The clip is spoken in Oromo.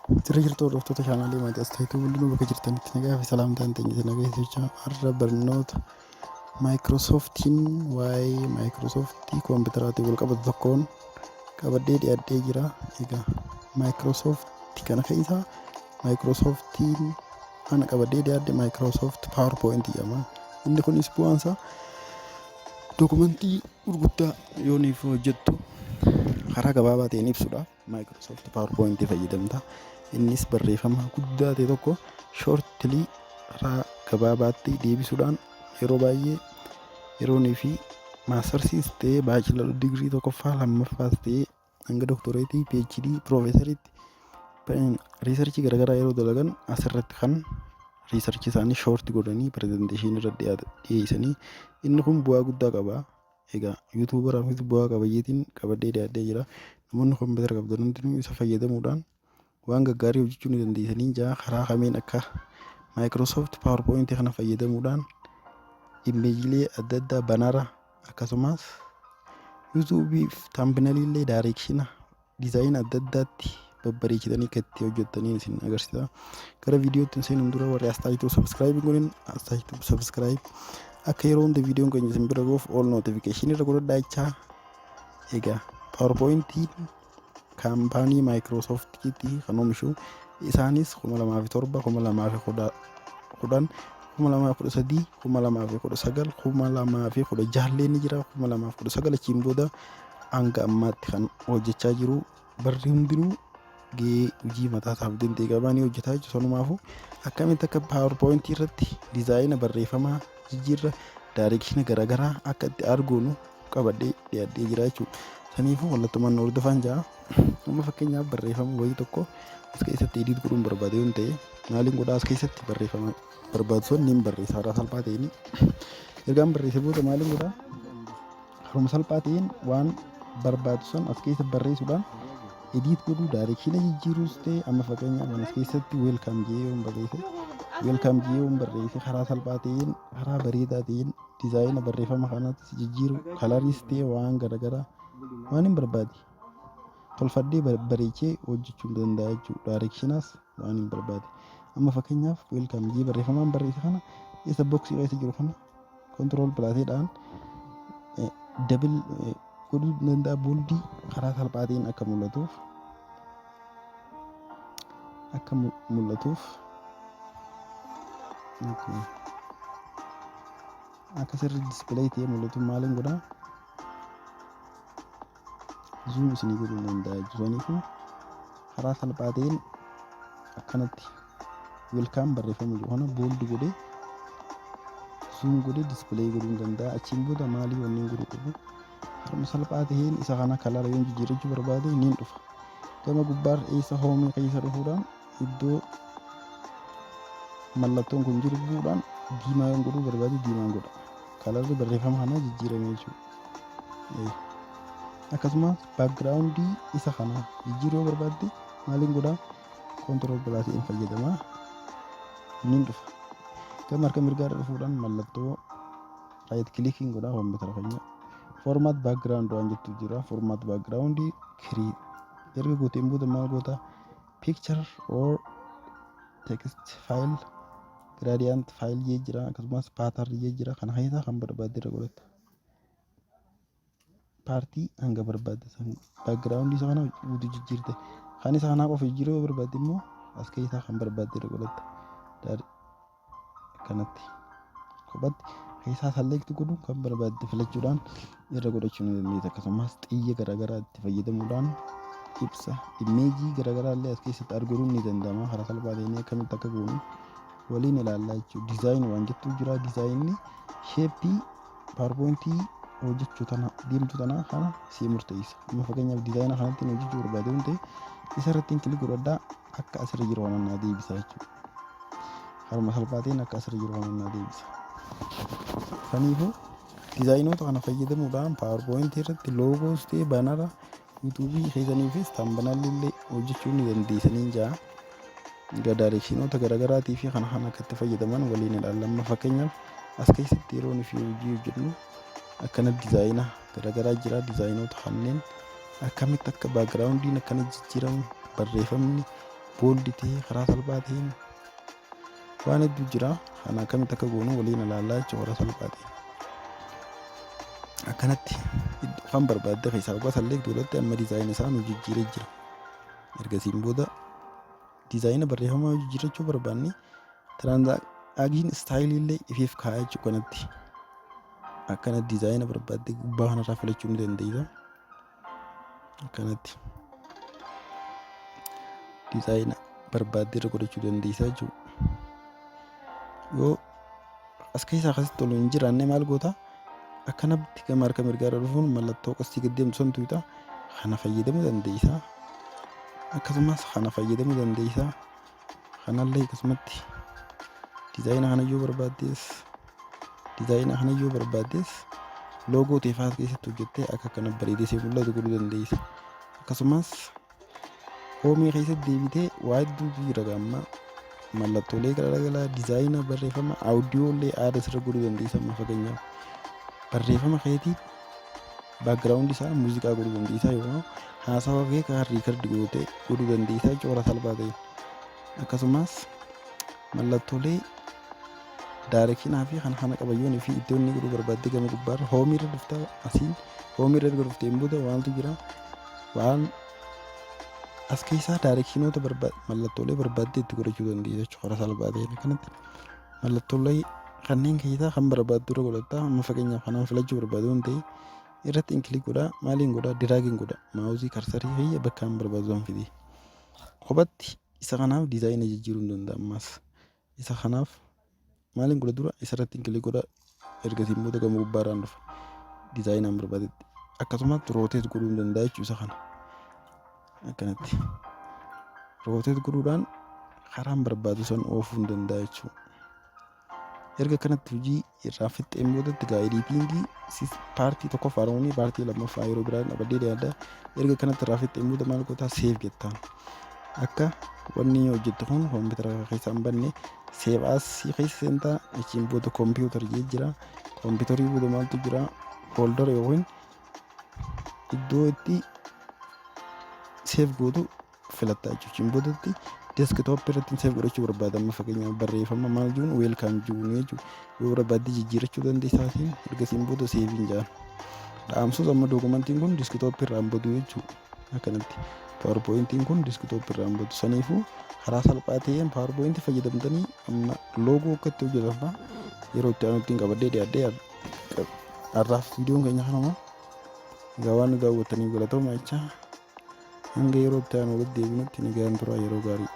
Jirtu hordoftoota chaanaalii Maatiyaastaayituu Bullinuu bakka jirtanitti nagaa fi salaamtaan teenyete nageessichaa har'a barnoota Maayikiroosooftiin waa'ee Maayikiroosooftii koompiyuuteraatiin wal qabatu tokkoon qabadhee dhiyaadhee jira. Egaa Maayikiroosooftii kana keessaa Maayikiroosooftiin ana qabadhee dhiyaadhe Maayikiroosoofti PowerPoint jedhama. Inni kunis bu'aansaa dokumentii gurguddaa yooniif hojjettu karaa gabaabaa ta'een ibsuudhaaf Maayikiroosoofti PowerPoint fayyadamta. Innis barreeffama guddaa ta'e tokko shoortilii karaa gabaabaatti deebisuudhaan yeroo baay'ee yeroonii fi maastarsiis ta'ee baachilar digirii tokkoffaa lammaffaas ta'ee hanga doktoreetii PhD piroofeesariitti riisarchii garaagaraa yeroo dalagan asirratti kan riisarchii isaanii shoorti godhanii pirezenteeshinii irra dhiyeessanii inni kun bu'aa guddaa qaba. Egaa yuutuubaraafis bu'aa qabayyeetiin qabadhee dhiyaadhee jira. Namoonni koompiyuutera qabdan hundinuu isa fayyadamuudhaan waan gaggaarii hojjechuu ni dandeessanii jaa karaa kameen akka Maayikiroosoofti PowerPoint kana fayyadamuudhaan imeejilee adda addaa banaara akkasumas yuutuubii fi taambineelillee daayireekshina diizaayina adda addaatti babbareechitanii kan itti hojjettanii isin agarsiisa. Gara viidiyootti seenuun dura warri astaayituu sabskiraayib godhin astaayituu sabskiraayib akka yeroo hunda viidiyoon keenya isin bira gahuuf ol nootifikeeshinii irra godhadhaa jechaa. Egaa PowerPointiin kaampaanii Maayikiroosooftiitti kan oomishu isaanis 2007, 2010, 2013, 2019, 2016 ni jira. 2019 achiin booda hanga ammaatti kan hojjechaa jiru. Barri hundinuu gahee hojii mataa isaaf danda'e qabanii hojjetaa jiru. Sanumaafuu akkamitti akka PowerPoint irratti diizaayina barreeffamaa jijjiirra daayireekshina garaagaraa akka itti argoonu qabadhee dhiyaadhee jira jechuudha. Saniifuu wallattumaan hordofaan jira. Amma fakkeenyaaf barreeffama wayii tokko as keessatti ediit godhuun barbaade yoo ta'e maaliin godhaa as keessatti barreeffama barbaadsoon ni barreessa haala salphaa ta'een. Ergaan barreesse booda maaliin godhaa haruma salphaa ta'een waan barbaadson as keessa barreessuudhaan ediit godhuu daayireekshina jijjiiruus ta'e amma fakkeenyaaf as keessatti weelkaam jedhee yoon barreesse karaa salphaa ta'een karaa bareedaa ta'een diizaayina barreeffama kanaatti jijjiiru kalariis ta'e waan garaagaraa waan hin barbaade tolfadhee bareechee hojjechuu danda'a jechuudha. Daayireekshinaas waan hin barbaade amma fakkeenyaaf weelkaam jedhee barreeffamaan barreesse kana isa booksii keessa jiru kana kontirool pilaateedhaan dabil godhuu danda'a. Booldii karaa salphaa ta'een akka mul'atuuf akka sirri dispileey ta'ee mul'atu maaliin godhaa zuum isinii godhuu danda'a jechuudha. Karaa salphaa ta'een akkanatti weelkaam barreeffama jiru kana booldi godhee zuum godhee dispileey godhuu danda'a. Achiin booda maalii wanneen godhuu qabu haruma salphaa ta'een isa kana kalara yoon jijjiirrachuu barbaade niin dhufa. Gama gubbaa eessa hoomii keessa dhufuudhaan iddoo mallattoon kun jiru bu'uudhaan diimaa yoon godhuu barbaade diimaan godha. Kalarri barreeffama kanaa jijjiirame jechuudha. Akkasumas baakgiraawundii isa kana jijjiiruu yoo barbaadde maaliin godhaa kontirool pilaatiin fayyadamaa niin dhufa. Gama harka mirgaarra dhufuudhaan mallattoo raayit kilikiin godhaa koompiyuutera keenya. Formaat baakgiraawundi waan jettu jira. Formaat baakgiraawundii kirii erga gooteen booda maal goota picture or text file gradient file jee jira. Akkasumas pattern jee jira. Kana keessaa kan barbaadde irra godhatta. Paartii hanga barbaadde san baakgiraawundii isa kana guutuu jijjiirte kan isa kanaa qofa jijjiiruu yoo barbaadde immoo as keessaa kan barbaadde irra godhatta. Kanatti kophatti keessaa select godhuu kan barbaadde filachuudhaan irra godhachuu ni dandeessa. Akkasumas xiyya garaagaraa itti fayyadamuudhaan ibsa imeejii garaagaraa illee as keessatti arguun ni danda'ama. Karaa salphaa ta'een akkamitti akka goonu waliin ilaallaa jechuudha. Diizaayinii waan jettu jira. Diizaayinii sheeppii PowerPointii hojjechuu tana deemtu tana kana si murteessa. Amma fakkeenyaaf diizaayina kanatti hojjechuu barbaade yoo ta'e isa irratti kilik godhadhaa akka asirra jiru waan naa deebisa jechuudha. Haruma salphaa ta'een akka asirra jiru waan naa deebisa. Kanaafuu diizaayinoota kana fayyadamuudhaan PowerPoint irratti loogoos ta'e banara yuutuubii keessaniifis taambanaallee hojjechuu ni dandeessanii jira. Daayireekshinoota garaagaraatii fi kana akka itti fayyadaman waliin ilaalla. Fakkeenyaaf as keessatti yeroo nuti hojii hojjennu akkana diizaayina garaagaraa jira. Diizaayinoota kanneen akkamitti akka baakgiraawundiin akkana jijjiiramu barreeffamni booldi ta'ee karaa salphaa ta'een waan hedduu jira. Kana akkamitti akka goonu waliin ilaallaa jechuudha. Karaa salphaa ta'een akkanatti kan barbaadde keessaa gosa illee duratti amma diizaayina isaa nu jijjiiree jira. Ergasiin booda diizaayina barreeffamaa jijjiirachuu barbaanne tiraanzaakshiin istaayilii illee ifiif kaa'aa jechuudha. Kanatti akkana diizaayina barbaadde gubbaa kanarraa filachuu ni dandeessa. Akkanatti diizaayina barbaadde irra godhachuu dandeessa jechuudha. Yoo as keessaa akkasitti tolu hin jiraanne maal goota? Akkanatti gama harka mirgaarra dhufuun mallattoo qastii gad deemtu san tuuta. Kana fayyadamuu dandeessa. Akkasumas kana fayyadamuu dandeessa. Kanallee akkasumatti diizaayina kana yoo barbaaddes loogoo teefaa keessatti hojjettee akka kana bareedee mul'atu godhuu dandeessa. Akkasumas hoomii keessatti deebitee waa hedduutu jira gamma mallattoolee garaagaraa diizaayina barreeffama audiyoolee aada sirra godhuu dandeessa. Amma fakkeenyaaf barreeffama keetii baakgiraawundi isaa muuziqaa godhuu dandeessa yookaan haasawaa kee kan riikardi gootee godhuu dandeessa jechuudha salphaa ta'een. Akkasumas mallattoolee daarekshinaa fi kana qabayyoon fi iddoo inni godhuu barbaadde gama gubbaarra hoomii irra dhuftaa asiin hoomii irra dhufteen booda waantu jira waan as keessaa daarekshinoota mallattoolee barbaadde itti godhachuu dandeessa jechuudha salphaa ta'een. Kanatti mallattoolee kanneen keessaa kan barbaaddu irra godhatta. Amma fakkeenyaaf kanaan filachuu barbaadu hin ta'e irratti inkiliik godhaa maaliin godhaa diraagiin godhaa maawuzii karsarii fi bakka hin barbaadu san fidee kophatti isa kanaaf diizaayina jijjiiruu hin danda'amas. Isa kanaaf maaliin godha dura isarratti inkiliik godhaa ergasiin booda gama gubbaarraan dhufa diizaayinaan barbaadetti akkasumas rooteet godhuu hin danda'a jechuudha. Isa kana akkanatti rooteet godhuudhaan karaan barbaadu san oofuu hin danda'a jechuudha. Erga kanatti hojii irraa fixxeen boodatti ediitingii paartii tokkoffaa roonii paartii lammaffaa yeroo biraan abaddee deemadda. Erga kanatti irraa fixxeen booda maal gootaa seef jettaan akka wanni hojjettu kun koompitara keessaa hin banne seef asii keessa seentaa achiin booda koompiyuutar jira. Koompiyuutarii booda maaltu jira foolder yookiin iddoo itti seef gootu filattaa jechuun boodatti deeskitooppii irratti seef godhachuu barbaadama. Fakkeenyaaf barreeffama maal jiruun weelkaam jiruun jechuudha. Yoo barbaadde jijjiirachuu dandeessaatiin ergasiin booda seefiin jaan dhaamsuus amma dookumentiin kun deeskitooppii irraan badu jechuudha. Akkanatti paawarpooyintiin kun deeskitooppii irraan badu saniifuu karaa salphaa ta'een paawarpooyintii fayyadamtanii amma loogoo akkatti hojjetama yeroo itti aanutti qabadhee dhiyaadhee har'aaf viidiyoon keenya kanuma egaa waan daawwattaniif galatooma jecha hanga yeroo itti aanu walitti deebinutti nagaan turaa yeroo gaarii.